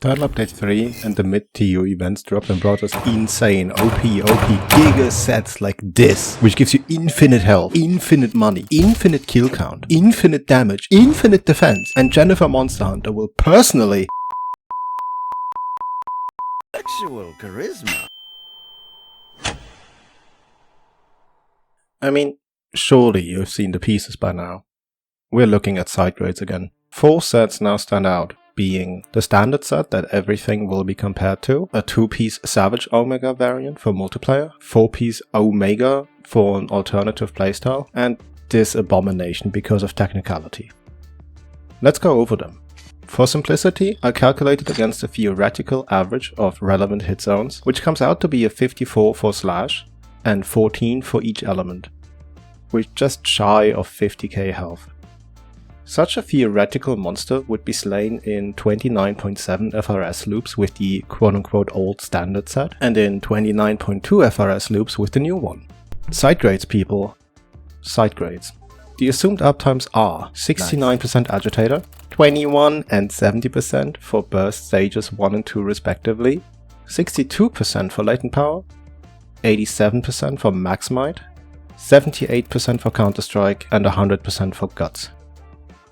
Turtle Update 3 and the mid-TU events dropped and brought us insane OP giga sets like this, which gives you infinite health, infinite money, infinite kill count, infinite damage, infinite defense, and Jennifer Monster Hunter will personally sexual charisma. I mean, surely you've seen the pieces by now. We're looking at Sidegrades again. 4 sets now stand out, being the standard set that everything will be compared to, a 2-piece Savage Omega variant for multiplayer, 4-piece Omega for an alternative playstyle, and this Abomination because of technicality. Let's go over them. For simplicity, I calculated against a theoretical average of relevant hit zones, which comes out to be a 54 for Sasch and 14 for each element, with just shy of 50k health. Such a theoretical monster would be slain in 29.7 FRS loops with the quote-unquote old standard set, and in 29.2 FRS loops with the new one. Sidegrades, people. Sidegrades. The assumed uptimes are 69% agitator, 21 and 70% for burst stages 1 and 2 respectively, 62% for latent power, 87% for max might, 78% for counter-strike, and 100% for guts.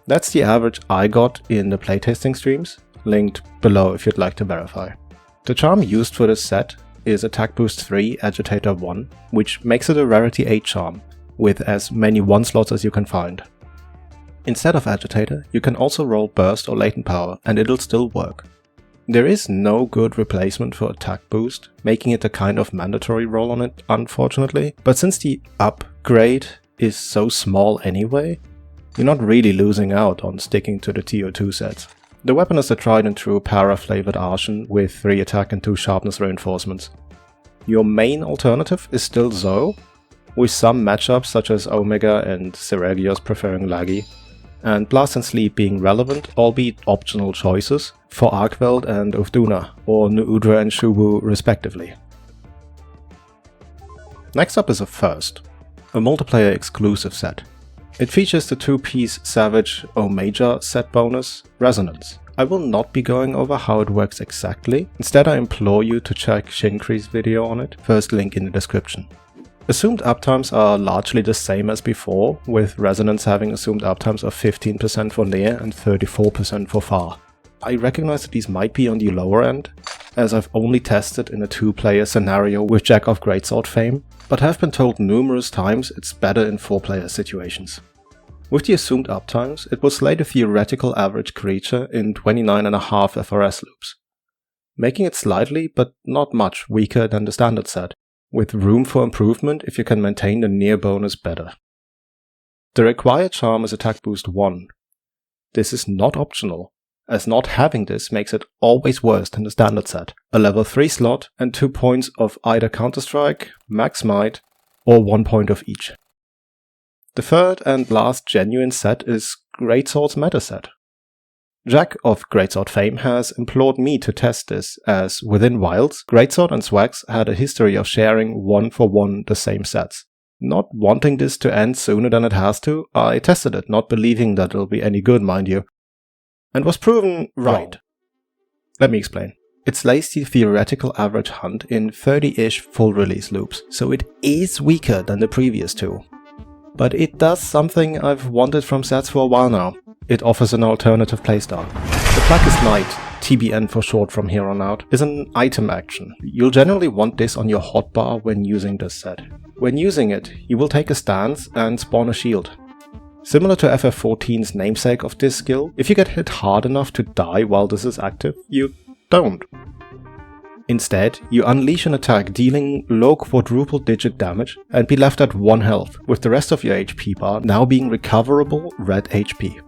That's the average I got in the playtesting streams, linked below if you'd like to verify. The charm used for this set is Attack Boost 3 Agitator 1, which makes it a Rarity 8 charm, with as many 1 slots as you can find. Instead of Agitator, you can also roll Burst or Latent Power, and it'll still work. There is no good replacement for Attack Boost, making it a kind of mandatory roll on it, unfortunately, but since the upgrade is so small anyway, you're not really losing out on sticking to the TU2 sets. The weapon is a tried and true para-flavored Archon with 3 attack and 2 sharpness reinforcements. Your main alternative is still Zoe, with some matchups such as Omega and Seregios preferring Laggy, and Blast and Sleep being relevant, albeit optional choices, for Arkweld and Ufduna, or Nuudra and Shubu respectively. Next up is a first, a multiplayer exclusive set. It features the 2-piece Savage Omega set bonus, Resonance. I will not be going over how it works exactly, instead I implore you to check Shinkri's video on it, first link in the description. Assumed uptimes are largely the same as before, with Resonance having assumed uptimes of 15% for near and 34% for far. I recognize that these might be on the lower end, as I've only tested in a 2-player scenario with Jack of Greatsword fame, but have been told numerous times it's better in 4-player situations. With the assumed uptimes, it will slay the theoretical average creature in 29.5 FRS loops, making it slightly, but not much, weaker than the standard set, with room for improvement if you can maintain the near bonus better. The required charm is Attack Boost 1. This is not optional, as not having this makes it always worse than the standard set, a level 3 slot and 2 points of either Counter-Strike, Max Might, or 1 point of each. The third and last genuine set is Greatsword's meta set. Jack of Greatsword fame has implored me to test this, as within Wilds, Greatsword and Swags had a history of sharing 1-for-1 the same sets. Not wanting this to end sooner than it has to, I tested it, not believing that it'll be any good, mind you, and was proven right. Let me explain. It slays the theoretical average hunt in 30-ish full release loops, so it is weaker than the previous 2. But it does something I've wanted from sets for a while now. It offers an alternative playstyle. The Blackest Night, TBN for short from here on out, is an item action. You'll generally want this on your hotbar when using this set. When using it, you will take a stance and spawn a shield. Similar to FF14's namesake of this skill, if you get hit hard enough to die while this is active, you don't. Instead, you unleash an attack dealing low quadruple digit damage and be left at 1 health, with the rest of your HP bar now being recoverable red HP.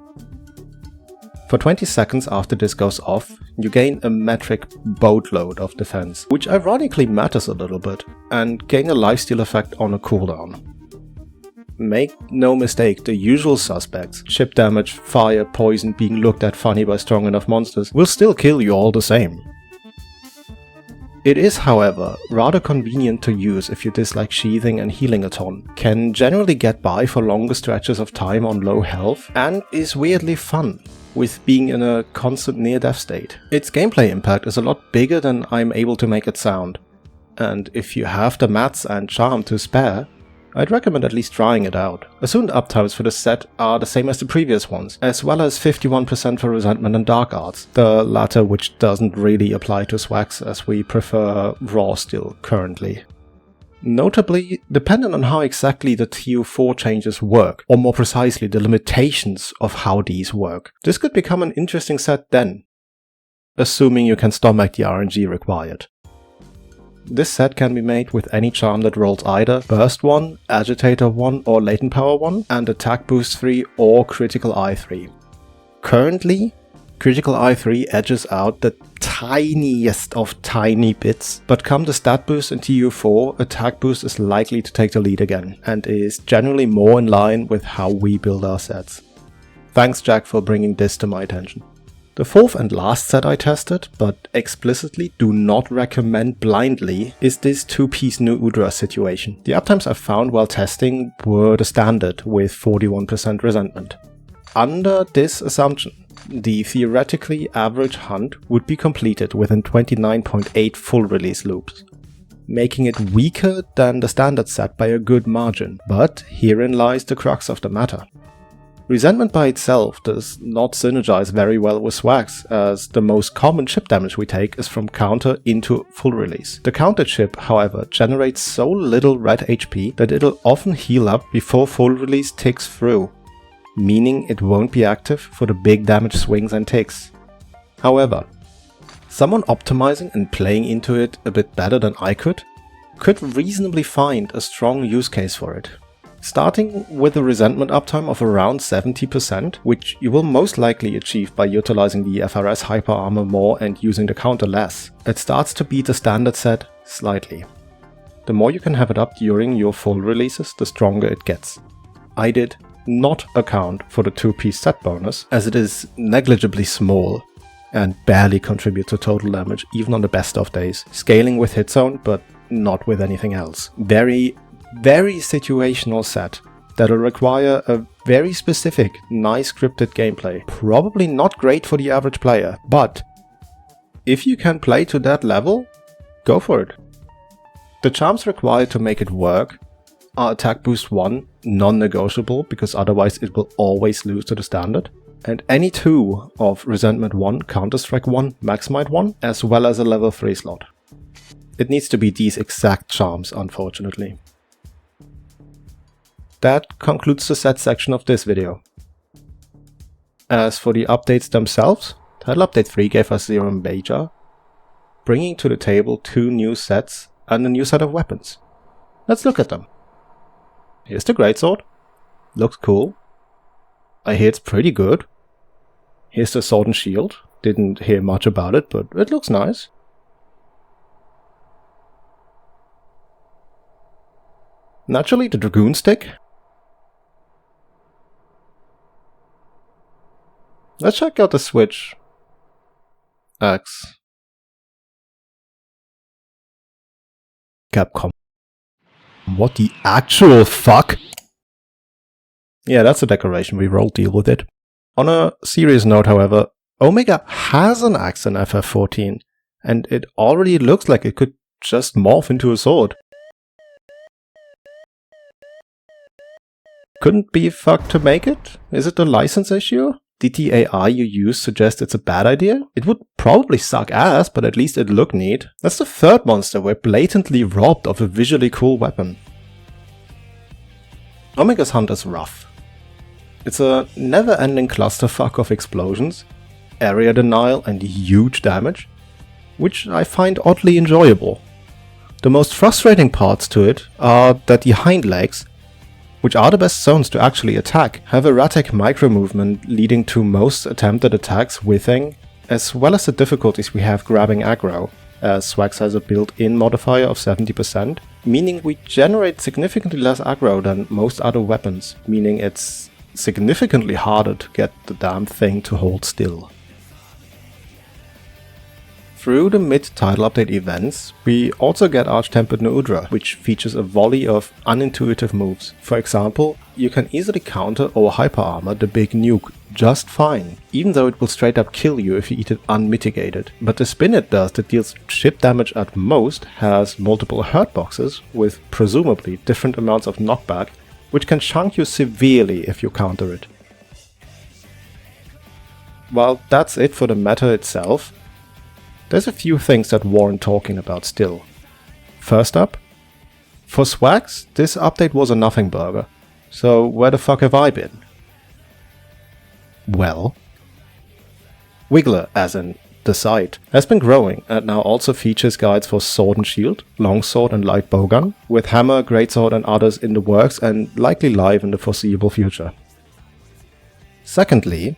For 20 seconds after this goes off, you gain a metric boatload of defense, which ironically matters a little bit, and gain a lifesteal effect on a cooldown. Make no mistake, the usual suspects, chip damage, fire, poison, being looked at funny by strong enough monsters, will still kill you all the same. It is, however, rather convenient to use if you dislike sheathing and healing a ton, can generally get by for longer stretches of time on low health, and is weirdly fun. with being in a constant near-death state. Its gameplay impact is a lot bigger than I'm able to make it sound, and if you have the mats and charm to spare, I'd recommend at least trying it out. Assumed uptimes for the set are the same as the previous ones, as well as 51% for Resentment and Dark Arts, the latter which doesn't really apply to swags as we prefer raw still currently. Notably, dependent on how exactly the TU4 changes work, or more precisely the limitations of how these work, this could become an interesting set then, assuming you can stomach the RNG required. This set can be made with any charm that rolls either Burst 1, Agitator 1 or Latent Power 1, and Attack Boost 3 or Critical Eye 3. Currently, Critical Eye 3 edges out the tiniest of tiny bits, but come the stat boost in TU4, Attack Boost is likely to take the lead again, and is generally more in line with how we build our sets. Thanks Jack for bringing this to my attention. The fourth and last set I tested, but explicitly do not recommend blindly, is this 2-piece New Udra situation. The uptimes I found while testing were the standard with 41% resentment. Under this assumption, the theoretically average hunt would be completed within 29.8 full release loops, making it weaker than the standard set by a good margin, but herein lies the crux of the matter. Resentment by itself does not synergize very well with swags, as the most common chip damage we take is from counter into full release. The counter chip, however, generates so little red HP that it'll often heal up before full release ticks through, meaning it won't be active for the big damage swings and ticks. However, someone optimizing and playing into it a bit better than I could reasonably find a strong use case for it. Starting with a resentment uptime of around 70%, which you will most likely achieve by utilizing the FRS hyper armor more and using the counter less, it starts to beat the standard set slightly. The more you can have it up during your full releases, the stronger it gets. I did not account for the 2-piece set bonus, as it is negligibly small and barely contributes to total damage even on the best of days, scaling with hit zone but not with anything else. Very situational set that'll require a very specific, nice scripted gameplay. Probably not great for the average player, but if you can play to that level, go for it. The charms required to make it work are Attack Boost 1, non-negotiable because otherwise it will always lose to the standard, and any 2 of Resentment 1, Counter-Strike 1, Max Might 1, as well as a level 3 slot. It needs to be these exact charms, unfortunately. That concludes the set section of this video. As for the updates themselves, Title Update 3 gave us 0 major, bringing to the table 2 new sets and a new set of weapons. Let's look at them. Here's the Greatsword. Looks cool. I hear it's pretty good. Here's the Sword and Shield. Didn't hear much about it, but it looks nice. Naturally, the Dragoon Stick. Let's check out the Switch X. Capcom. What the actual fuck? Yeah, that's a decoration, we will deal with it. On a serious note, however, Omega has an axe in FF14, and it already looks like it could just morph into a sword. Couldn't be fucked to make it? Is it a license issue? Did the AI you use suggest it's a bad idea? It would probably suck ass, but at least it'd look neat. That's the third monster we're blatantly robbed of a visually cool weapon. Omega's hunt is rough. It's a never-ending clusterfuck of explosions, area denial and huge damage, which I find oddly enjoyable. The most frustrating parts to it are that the hind legs, which are the best zones to actually attack, have erratic micro-movement leading to most attempted attacks whiffing, as well as the difficulties we have grabbing aggro, as Swags has a built-in modifier of 70%, meaning we generate significantly less aggro than most other weapons, meaning it's significantly harder to get the damn thing to hold still. Through the mid-title update events, we also get Arch-Tempered Neudra, which features a volley of unintuitive moves. For example, you can easily counter or hyper armor the big nuke just fine, even though it will straight up kill you if you eat it unmitigated. But the spin it does that deals chip damage at most has multiple hurt boxes with presumably different amounts of knockback, which can chunk you severely if you counter it. While that's it for the meta itself, there's a few things that warrant talking about still. First up, for swags, this update was a nothing burger, so where the fuck have I been? Well, Wiggler, as in the site, has been growing and now also features guides for Sword and Shield, Longsword and Light Bowgun, with Hammer, Greatsword and others in the works and likely live in the foreseeable future. Secondly,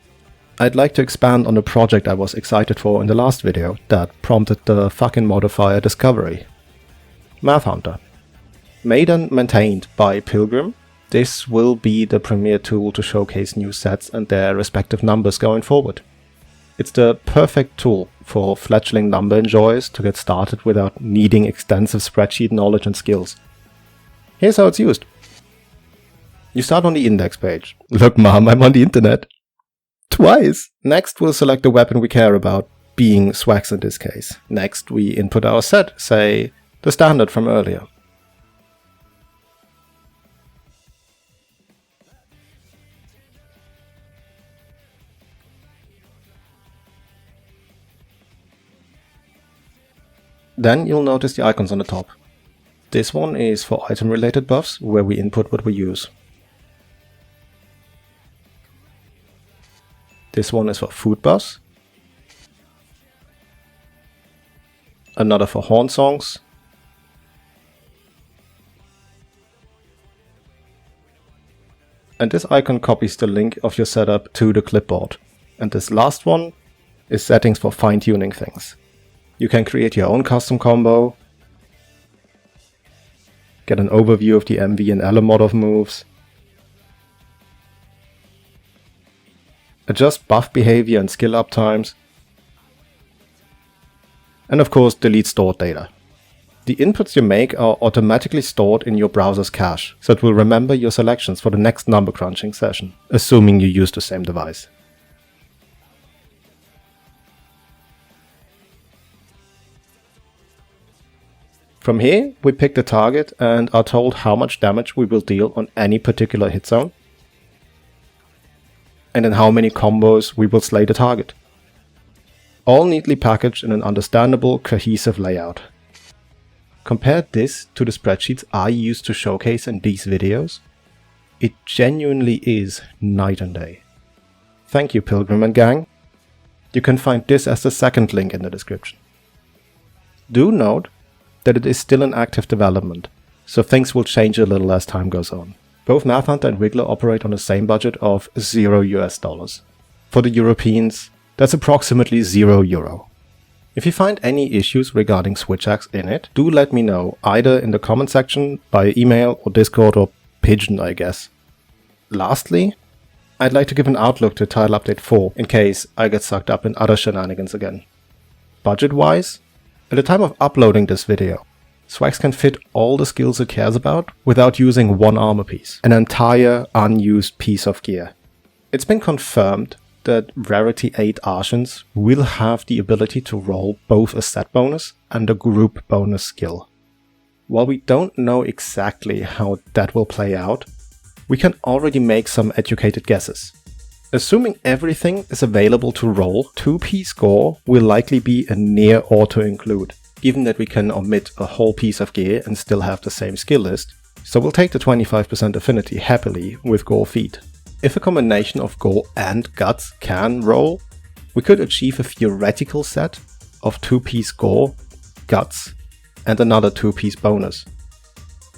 I'd like to expand on the project I was excited for in the last video that prompted the fucking modifier discovery. MathHunter. Made and maintained by Pilgrim, this will be the premier tool to showcase new sets and their respective numbers going forward. It's the perfect tool for fledgling number enjoyers to get started without needing extensive spreadsheet knowledge and skills. Here's how it's used. You start on the index page. Look mom, I'm on the internet. Twice! Next we'll select the weapon we care about, being swags in this case. Next we input our set, say the standard from earlier. Then you'll notice the icons on the top. This one is for item related buffs, where we input what we use. This one is for food buffs. Another for horn songs. And this icon copies the link of your setup to the clipboard. And this last one is settings for fine-tuning things. You can create your own custom combo, get an overview of the MV and LM mod of moves, adjust buff behavior and skill up times, and of course delete stored data. The inputs you make are automatically stored in your browser's cache, so it will remember your selections for the next number crunching session, assuming you use the same device. From here, we pick the target and are told how much damage we will deal on any particular hit zone, and in how many combos we will slay the target. All neatly packaged in an understandable, cohesive layout. Compare this to the spreadsheets I used to showcase in these videos. It genuinely is night and day. Thank you, Pilgrim and gang. You can find this as the second link in the description. Do note that it is still in active development, so things will change a little as time goes on. Both MathHunter and Wiggler operate on the same budget of $0. For the Europeans, that's approximately €0. If you find any issues regarding SwitchAxe in it, do let me know, either in the comment section, by email or Discord or Pigeon, I guess. Lastly, I'd like to give an outlook to Title Update 4, in case I get sucked up in other shenanigans again. Budget-wise, at the time of uploading this video, Swags can fit all the skills it cares about without using one armor piece, an entire unused piece of gear. It's been confirmed that Rarity 8 Archons will have the ability to roll both a set bonus and a group bonus skill. While we don't know exactly how that will play out, we can already make some educated guesses. Assuming everything is available to roll, 2p score will likely be a near auto-include, given that we can omit a whole piece of gear and still have the same skill list, so we'll take the 25% affinity happily with Gore Feet. If a combination of Gore and Guts can roll, we could achieve a theoretical set of 2-piece Gore, Guts, and another 2-piece bonus.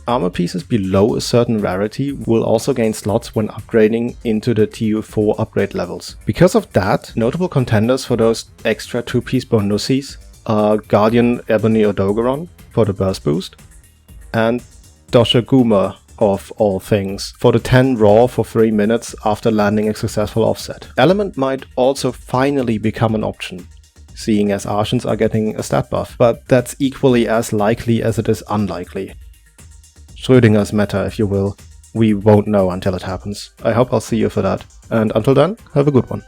Armor pieces below a certain rarity will also gain slots when upgrading into the TU4 upgrade levels. Because of that, notable contenders for those extra 2-piece bonuses are Guardian Ebony Odogaron for the burst boost, and Doshaguma of all things for the 10 raw for 3 minutes after landing a successful offset. Element might also finally become an option, seeing as Archons are getting a stat buff, but that's equally as likely as it is unlikely. Schrödinger's meta, if you will. We won't know until it happens. I hope I'll see you for that, and until then, have a good one.